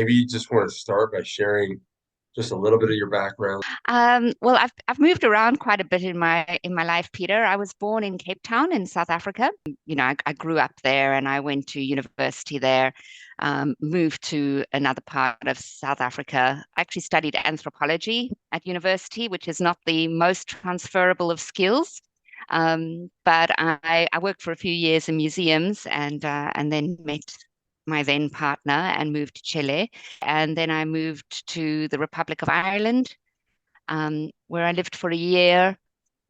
Maybe you just want to start by sharing just a little bit of your background. Well, I've moved around quite a bit in my life, Peter. I was born in Cape Town in South Africa. I grew up there and I went to university there. Moved to another part of South Africa. I actually studied anthropology at university, which is not the most transferable of skills. But I worked for a few years in museums and then met my then partner and moved to Chile. And then I moved to the Republic of Ireland, where I lived for a year,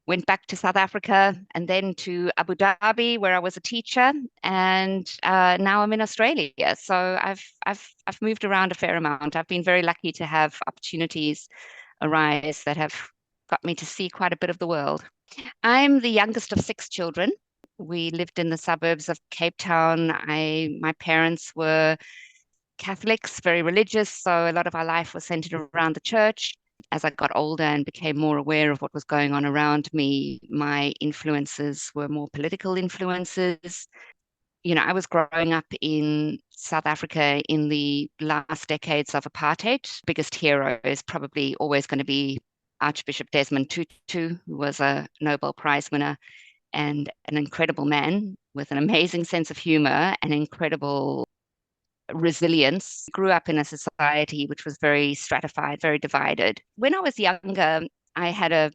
went back to South Africa, and then to Abu Dhabi, where I was a teacher, and now I'm in Australia. So I've moved around a fair amount. I've been very lucky to have opportunities arise that have got me to see quite a bit of the world. I'm the youngest of six children. We lived in the suburbs of Cape Town. My parents were Catholics, very religious, so a lot of our life was centered around the church. As I got older and became more aware of what was going on around me, my influences were more political influences. I was growing up in South Africa in the last decades of apartheid. Biggest hero is probably always going to be Archbishop Desmond Tutu, who was a Nobel Prize winner and an incredible man with an amazing sense of humor and incredible resilience. Grew up in a society which was very stratified, very divided. When I was younger, I had a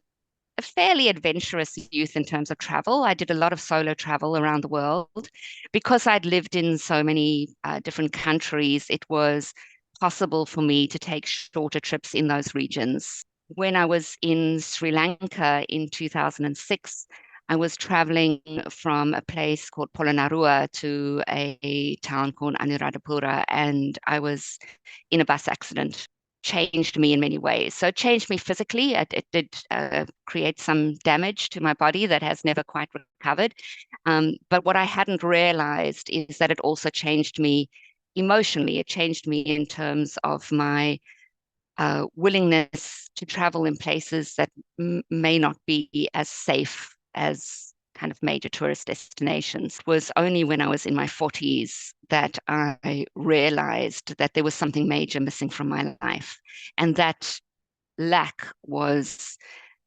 fairly adventurous youth in terms of travel. I did a lot of solo travel around the world. Because I'd lived in so many different countries, it was possible for me to take shorter trips in those regions. When I was in Sri Lanka in 2006, I was traveling from a place called Polonnaruwa to a town called Anuradhapura, and I was in a bus accident. Changed me in many ways. So it changed me physically. It did create some damage to my body that has never quite recovered. But what I hadn't realized is that it also changed me emotionally. It changed me in terms of my willingness to travel in places that may not be as safe as kind of major tourist destinations. It was only when I was in my 40s that I realized that there was something major missing from my life. And that lack was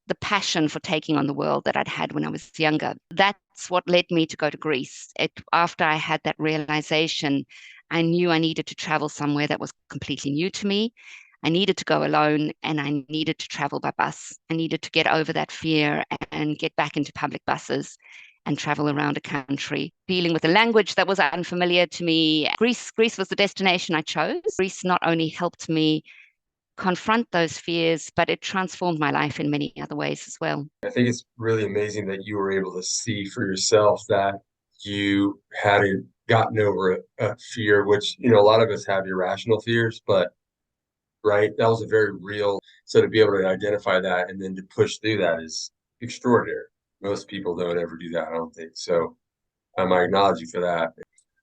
the passion for taking on the world that I'd had when I was younger. That's what led me to go to Greece. After I had that realization, I knew I needed to travel somewhere that was completely new to me. I needed to go alone and I needed to travel by bus. I needed to get over that fear and get back into public buses and travel around a country, dealing with a language that was unfamiliar to me. Greece was the destination I chose. Greece not only helped me confront those fears, but it transformed my life in many other ways as well. I think it's really amazing that you were able to see for yourself that you hadn't gotten over a fear, which, a lot of us have irrational fears, but right, that was a very real. So to be able to identify that and then to push through that is extraordinary. Most people don't ever do that, I don't think. So I acknowledge you for that.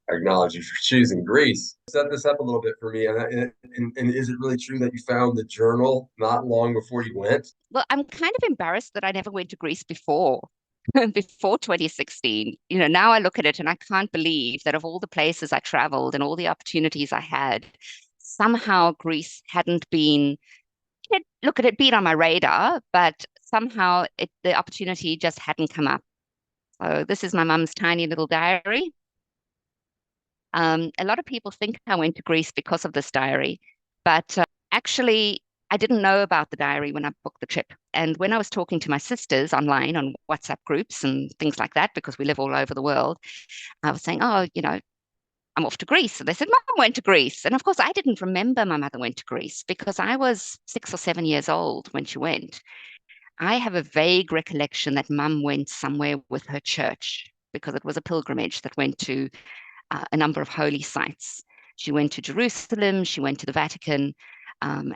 I acknowledge you for choosing Greece. Set this up a little bit for me. And is it really true that you found the journal not long before you went? Well, I'm kind of embarrassed that I never went to Greece before. Before 2016, now I look at it and I can't believe that of all the places I traveled and all the opportunities I had, somehow Greece hadn't been, look at it, been on my radar, but somehow the opportunity just hadn't come up. So this is my mum's tiny little diary. A lot of people think I went to Greece because of this diary, but actually, I didn't know about the diary when I booked the trip. And when I was talking to my sisters online on WhatsApp groups and things like that, because we live all over the world, I was saying, oh, I'm off to Greece. And they said, Mum went to Greece. And of course, I didn't remember my mother went to Greece because I was 6 or 7 years old when she went. I have a vague recollection that Mum went somewhere with her church because it was a pilgrimage that went to a number of holy sites. She went to Jerusalem, she went to the Vatican, and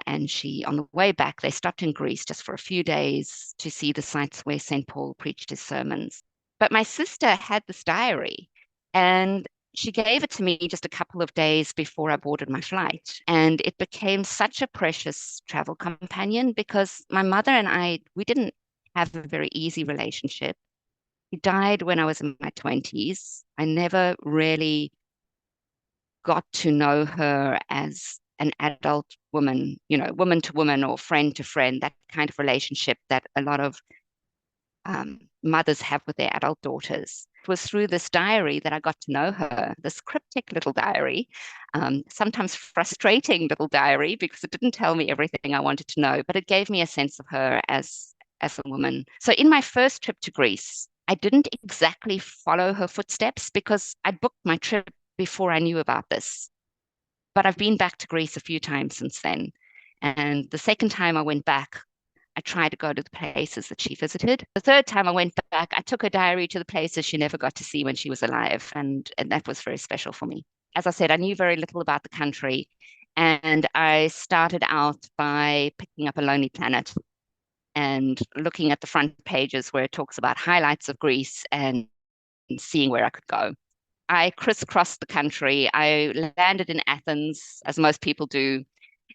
on the way back, they stopped in Greece just for a few days to see the sites where St. Paul preached his sermons. But my sister had this diary, and she gave it to me just a couple of days before I boarded my flight. And it became such a precious travel companion because my mother and we didn't have a very easy relationship. She died when I was in my 20s. I never really got to know her as an adult woman, woman to woman or friend to friend, that kind of relationship that a lot of mothers have with their adult daughters. It was through this diary that I got to know her, this cryptic little diary, sometimes frustrating little diary because it didn't tell me everything I wanted to know, but it gave me a sense of her as a woman. So in my first trip to Greece, I didn't exactly follow her footsteps because I booked my trip before I knew about this. But I've been back to Greece a few times since then. And the second time I went back, I tried to go to the places that she visited. The third time I went back, I took her diary to the places she never got to see when she was alive. And that was very special for me. As I said, I knew very little about the country. And I started out by picking up a Lonely Planet and looking at the front pages where it talks about highlights of Greece and seeing where I could go. I crisscrossed the country. I landed in Athens, as most people do,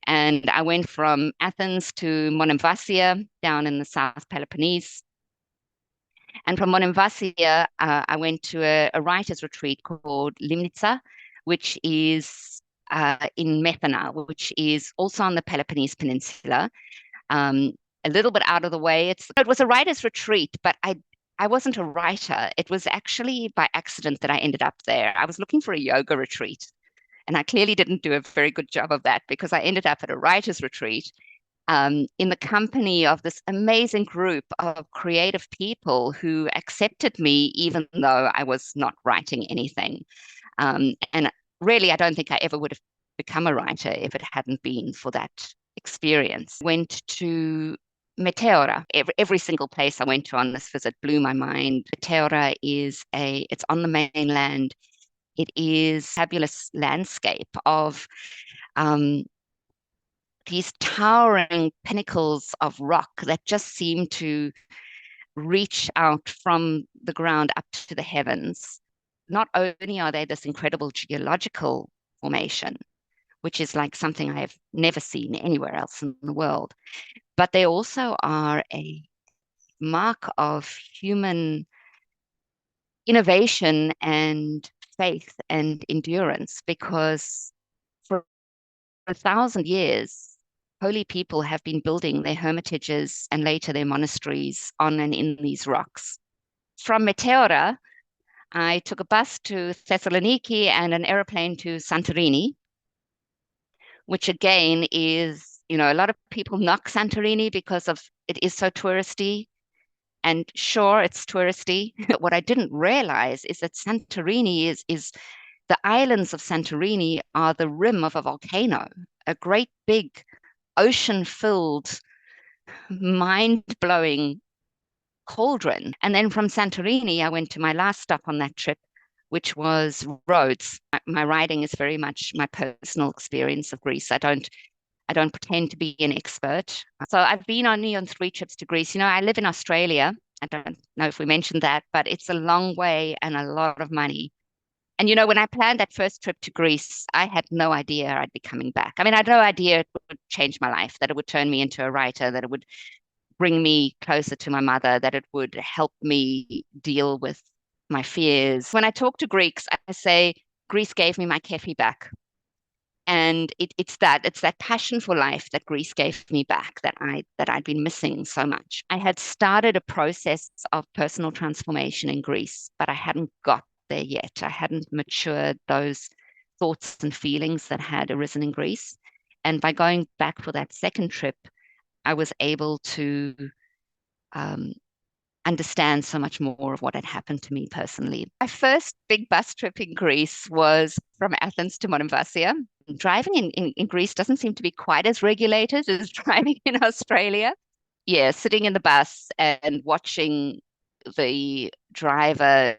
and I went from Athens to Monemvasia down in the South Peloponnese. And from Monemvasia, I went to a writer's retreat called Limnitsa, which is in Methana, which is also on the Peloponnese Peninsula, um, a little bit out of the way. It was a writer's retreat, but I wasn't a writer. It was actually by accident that I ended up there. I was looking for a yoga retreat, and I clearly didn't do a very good job of that because I ended up at a writer's retreat in the company of this amazing group of creative people who accepted me even though I was not writing anything. And really, I don't think I ever would have become a writer if it hadn't been for that experience. Went to Meteora. Every single place I went to on this visit blew my mind. Meteora it's on the mainland. It is a fabulous landscape of um, these towering pinnacles of rock that just seem to reach out from the ground up to the heavens. Not only are they this incredible geological formation, which is like something I have never seen anywhere else in the world, but they also are a mark of human innovation and faith and endurance because for 1,000 years, holy people have been building their hermitages and later their monasteries on and in these rocks. From Meteora, I took a bus to Thessaloniki and an aeroplane to Santorini, which again is, a lot of people knock Santorini because of it is so touristy. And sure, it's touristy. But what I didn't realize is that Santorini is the islands of Santorini are the rim of a volcano, a great big ocean filled, mind blowing cauldron. And then from Santorini, I went to my last stop on that trip, which was Rhodes. My writing is very much my personal experience of Greece. I don't pretend to be an expert. So I've been only on 3 trips to Greece. I live in Australia. I don't know if we mentioned that, but it's a long way and a lot of money. And when I planned that first trip to Greece, I had no idea I'd be coming back. I mean, I had no idea it would change my life, that it would turn me into a writer, that it would bring me closer to my mother, that it would help me deal with my fears. When I talk to Greeks, I say, Greece gave me my kefi back. And it's that passion for life that Greece gave me back that I'd been missing so much. I had started a process of personal transformation in Greece, but I hadn't got there yet. I hadn't matured those thoughts and feelings that had arisen in Greece. And by going back for that second trip, I was able to um, understand so much more of what had happened to me personally. My first big bus trip in Greece was from Athens to Monemvasia. Driving in Greece doesn't seem to be quite as regulated as driving in Australia. Yeah, sitting in the bus and watching the driver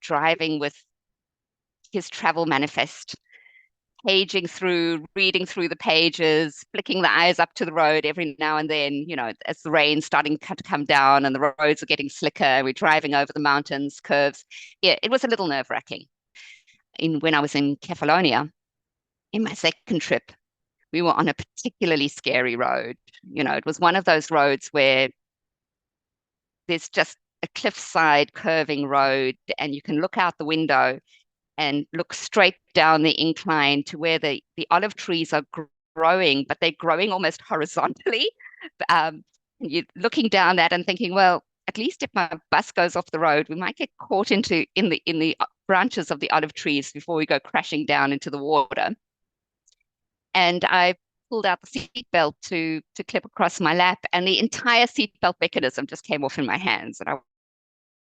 driving with his travel manifest, paging through, reading through the pages, flicking the eyes up to the road every now and then, as the rain's starting to come down and the roads are getting slicker, we're driving over the mountains, curves. Yeah, it was a little nerve-wracking. When I was in Kefalonia, in my second trip, we were on a particularly scary road. It was one of those roads where there's just a cliffside curving road and you can look out the window and look straight down the incline to where the olive trees are growing, but they're growing almost horizontally. Um, you're looking down that and thinking, well, at least if my bus goes off the road, we might get caught in the branches of the olive trees before we go crashing down into the water. And I pulled out the seatbelt to clip across my lap, and the entire seatbelt mechanism just came off in my hands, and I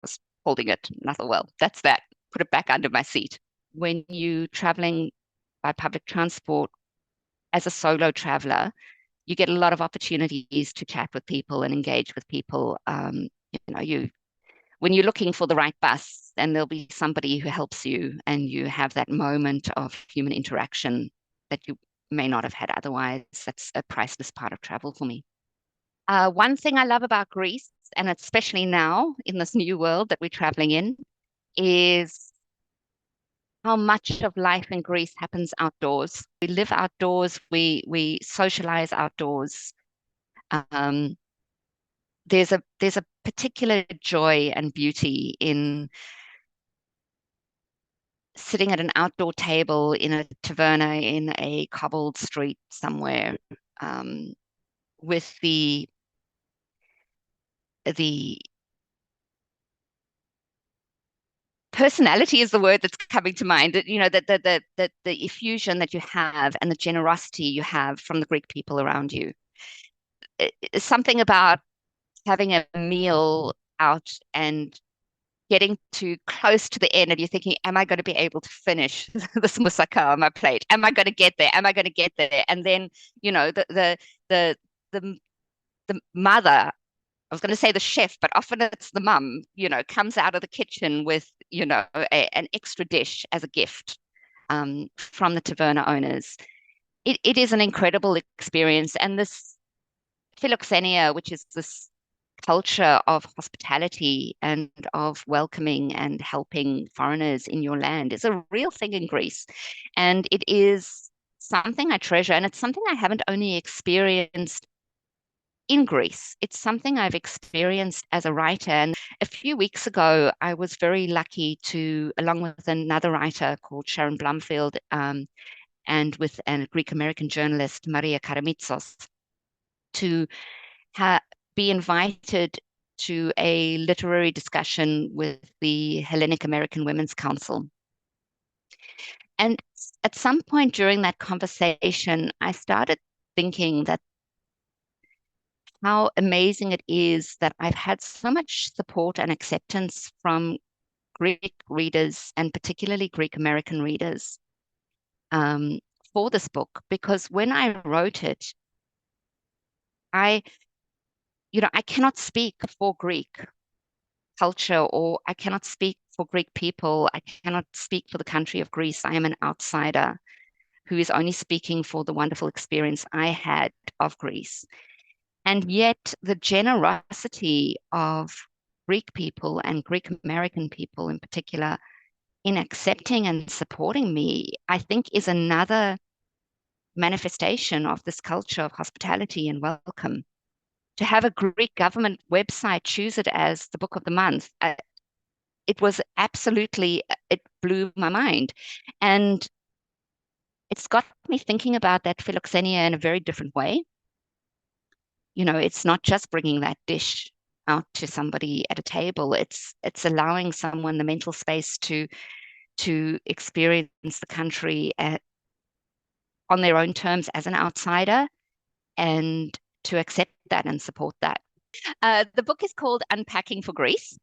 was holding it. And I thought, well, that's that. Put it back under my seat. When you traveling by public transport as a solo traveler, you get a lot of opportunities to chat with people and engage with people. You when you're looking for the right bus, and there'll be somebody who helps you, and you have that moment of human interaction that you may not have had otherwise. That's a priceless part of travel for me. One thing I love about Greece, and especially now in this new world that we're traveling in, is how much of life in Greece happens outdoors. We live outdoors, we socialize outdoors. Um, there's a particular joy and beauty in sitting at an outdoor table in a taverna in a cobbled street somewhere, um, with the personality is the word that's coming to mind. That, the effusion that you have and the generosity you have from the Greek people around you. It's something about having a meal out and getting to close to the end, and you're thinking, am I going to be able to finish this moussaka on my plate? Am I going to get there? Am I going to get there? And then, the the the mother, I was going to say the chef, but often it's the mum, comes out of the kitchen with, an extra dish as a gift, from the taverna owners. It is an incredible experience. And this philoxenia, which is this culture of hospitality and of welcoming and helping foreigners in your land, is a real thing in Greece. And it is something I treasure. And it's something I haven't only experienced in Greece, it's something I've experienced as a writer. And a few weeks ago, I was very lucky to, along with another writer called Sharon Blumfield, and with a Greek American journalist, Maria Karamitsos, to ha be invited to a literary discussion with the Hellenic American Women's Council. And at some point during that conversation, I started thinking that how amazing it is that I've had so much support and acceptance from Greek readers, and particularly Greek American readers, um, for this book. Because when I wrote it, I, I cannot speak for Greek culture, or I cannot speak for Greek people. I cannot speak for the country of Greece. I am an outsider who is only speaking for the wonderful experience I had of Greece. And yet, the generosity of Greek people, and Greek American people in particular, in accepting and supporting me, I think is another manifestation of this culture of hospitality and welcome. To have a Greek government website choose it as the book of the month, it was absolutely, it blew my mind. And it's got me thinking about that philoxenia in a very different way. It's not just bringing that dish out to somebody at a table. It's allowing someone the mental space to experience the country on their own terms as an outsider, and to accept that and support that. The book is called Unpacking for Greece.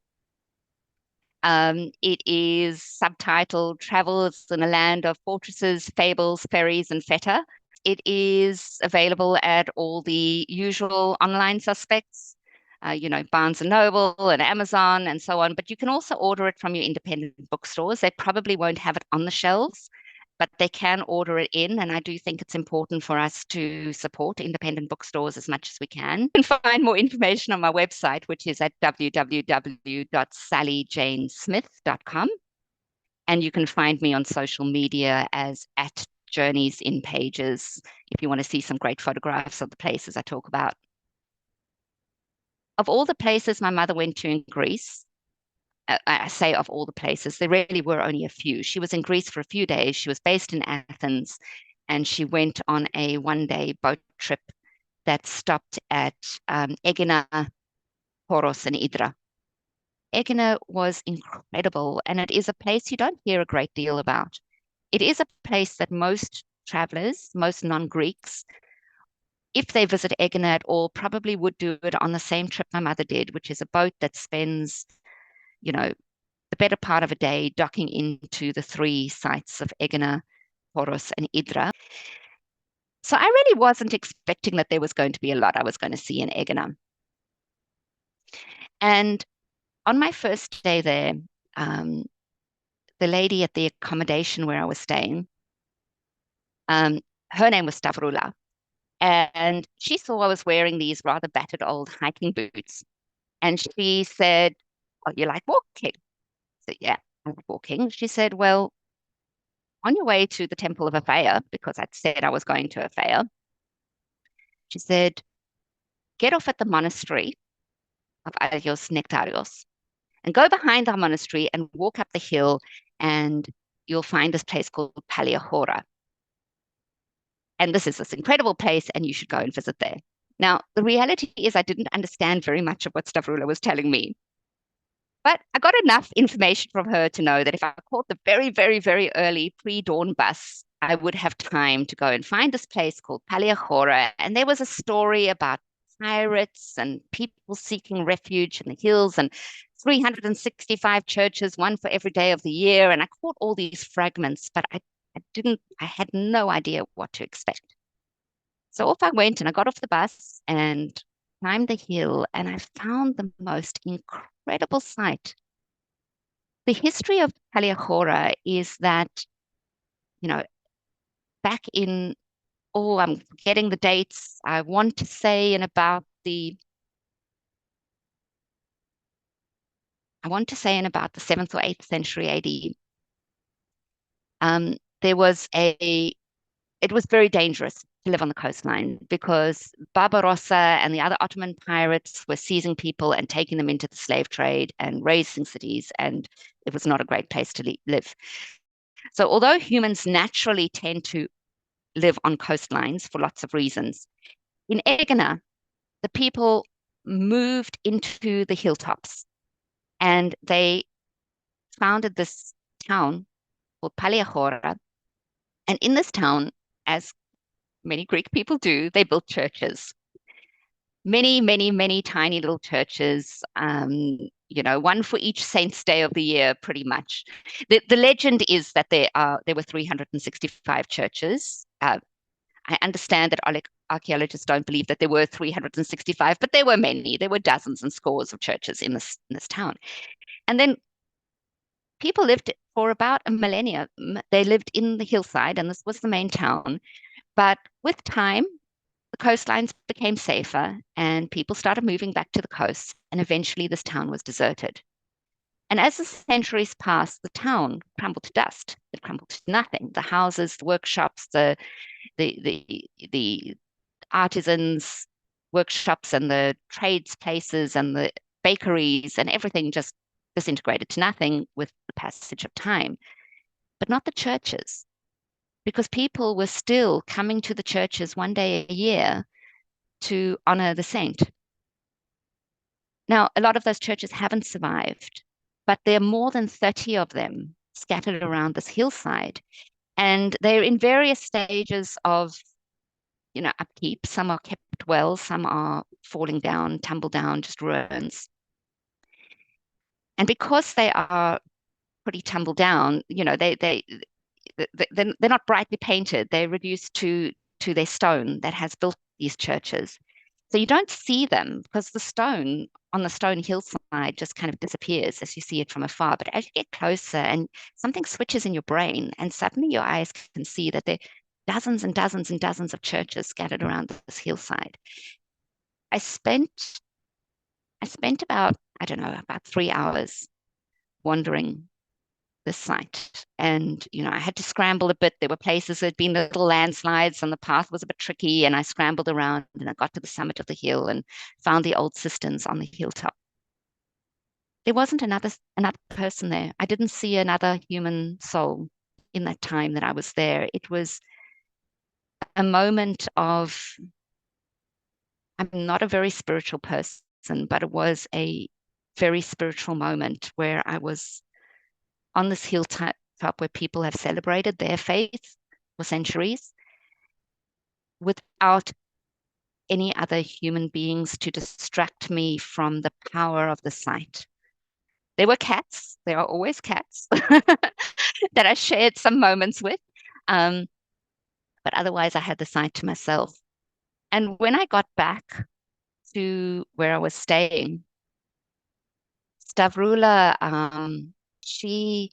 It is subtitled Travels in a Land of Fortresses, Fables, Ferries, and Feta. It is available at all the usual online suspects, Barnes and Noble and Amazon and so on. But you can also order it from your independent bookstores. They probably won't have it on the shelves, but they can order it in. And I do think it's important for us to support independent bookstores as much as we can. You can find more information on my website, which is at www.sallyjanesmith.com. And you can find me on social media as at Journeys in Pages if you want to see some great photographs of the places I talk about. Of all the places my mother went to in Greece, I say of all the places, there really were only a few. She was in Greece for a few days. She was based in Athens, and she went on a 1 day boat trip that stopped at Egina, Poros, and Idra. Egina was incredible, and it is a place you don't hear a great deal about. It is a place that most travelers, most non-Greeks, if they visit Egina at all, probably would do it on the same trip my mother did, which is a boat that spends, you know, the better part of a day docking into the three sites of Egina, Poros, and Idra. So I really wasn't expecting that there was going to be a lot I was going to see in Egina. And on my first day there, um, the lady at the accommodation where I was staying, um, her name was Stavrula, and she saw I was wearing these rather battered old hiking boots. And she said, "Oh, you like walking?" I said, "Yeah, I like walking." She said, "Well, on your way to the Temple of Aphaia, because I'd said I was going to Aphaia, she said, get off at the monastery of Agios Nectarios and go behind the monastery and walk up the hill, and you'll find this place called Pahora. And this is this incredible place, and you should go and visit there." Now, the reality is I didn't understand very much of what Stavrula was telling me, but I got enough information from her to know that if I caught the very, very, very early pre-dawn bus, I would have time to go and find this place called Pahora. And there was a story about pirates and people seeking refuge in the hills and 365 churches, one for every day of the year. And I caught all these fragments, but I had no idea what to expect. So off I went and I got off the bus and climbed the hill, and I found the most incredible sight. The history of Paliahora is that, you know, back in, oh, I'm getting the dates. I want to say in about the 7th or 8th century AD, there was it was very dangerous to live on the coastline because Barbarossa and the other Ottoman pirates were seizing people and taking them into the slave trade and razing cities, and it was not a great place to live. So, although humans naturally tend to live on coastlines for lots of reasons, in Egina, the people moved into the hilltops and they founded this town called Paliahora. And in this town, as many Greek people do, they built churches. Many, many, many tiny little churches, one for each saint's day of the year, pretty much. The legend is that there were 365 churches. I understand that archaeologists don't believe that there were 365, but there were many. There were dozens and scores of churches in this town. And then people lived for about a millennia. They lived in the hillside, and this was the main town. But with time, the coastlines became safer, and people started moving back to the coast, and eventually this town was deserted. And as the centuries passed, the town crumbled to dust. It crumbled to nothing. The houses, the workshops, the artisans' workshops, and the trades places, and the bakeries, and everything just disintegrated to nothing with the passage of time. But not the churches, because people were still coming to the churches 1 day a year to honor the saint. Now, a lot of those churches haven't survived, but there are more than 30 of them scattered around this hillside. And they're in various stages of, upkeep. Some are kept well, some are falling down, tumble down, just ruins. And because they are pretty tumble down, they're not brightly painted. They're reduced to their stone that has built these churches. So you don't see them because the stone on the stone hillside just kind of disappears as you see it from afar. But as you get closer and something switches in your brain, and suddenly your eyes can see that there are dozens and dozens and dozens of churches scattered around this hillside. I spent I spent about, I don't know, about 3 hours wandering the site. And, I had to scramble a bit. There were places there'd been little landslides and the path was a bit tricky. And I scrambled around and I got to the summit of the hill and found the old cisterns on the hilltop. there wasn't another person there. I didn't see another human soul in that time that I was there. It was a moment of, I'm not a very spiritual person, but it was a very spiritual moment where I was on this hilltop where people have celebrated their faith for centuries without any other human beings to distract me from the power of the sight. There were cats. There are always cats that I shared some moments with. Um, but otherwise, I had the site to myself. And when I got back to where I was staying, Stavrula, she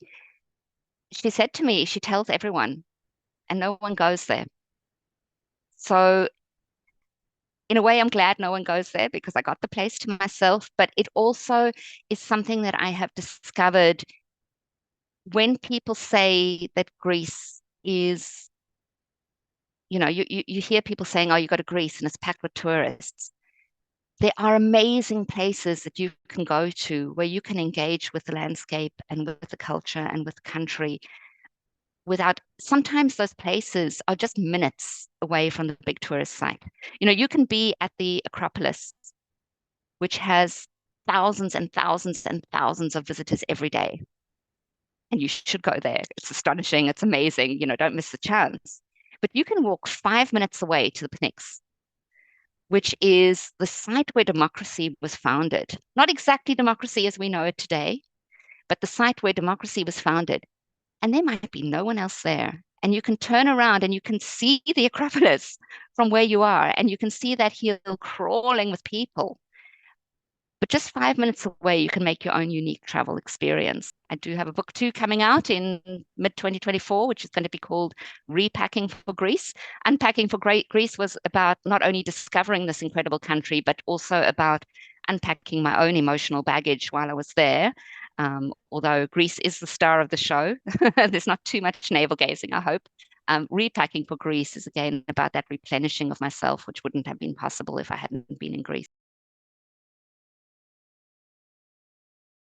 she said to me, she tells everyone, and no one goes there. So in a way, I'm glad no one goes there because I got the place to myself. But it also is something that I have discovered when people say that Greece is, you hear people saying, oh, you go to Greece and it's packed with tourists. There are amazing places that you can go to where you can engage with the landscape and with the culture and with the country without, sometimes those places are just minutes away from the big tourist site. You can be at the Acropolis, which has thousands and thousands and thousands of visitors every day. And you should go there. It's astonishing. It's amazing. Don't miss the chance. But you can walk 5 minutes away to the Pnyx, which is the site where democracy was founded. Not exactly democracy as we know it today, but the site where democracy was founded. And there might be no one else there. And you can turn around and you can see the Acropolis from where you are, and you can see that hill crawling with people. But just 5 minutes away, you can make your own unique travel experience. I do have a book too coming out in mid 2024, which is going to be called Repacking for Greece. Unpacking for Greece was about not only discovering this incredible country, but also about unpacking my own emotional baggage while I was there. Although Greece is the star of the show, there's not too much navel gazing, I hope. Repacking for Greece is again about that replenishing of myself, which wouldn't have been possible if I hadn't been in Greece.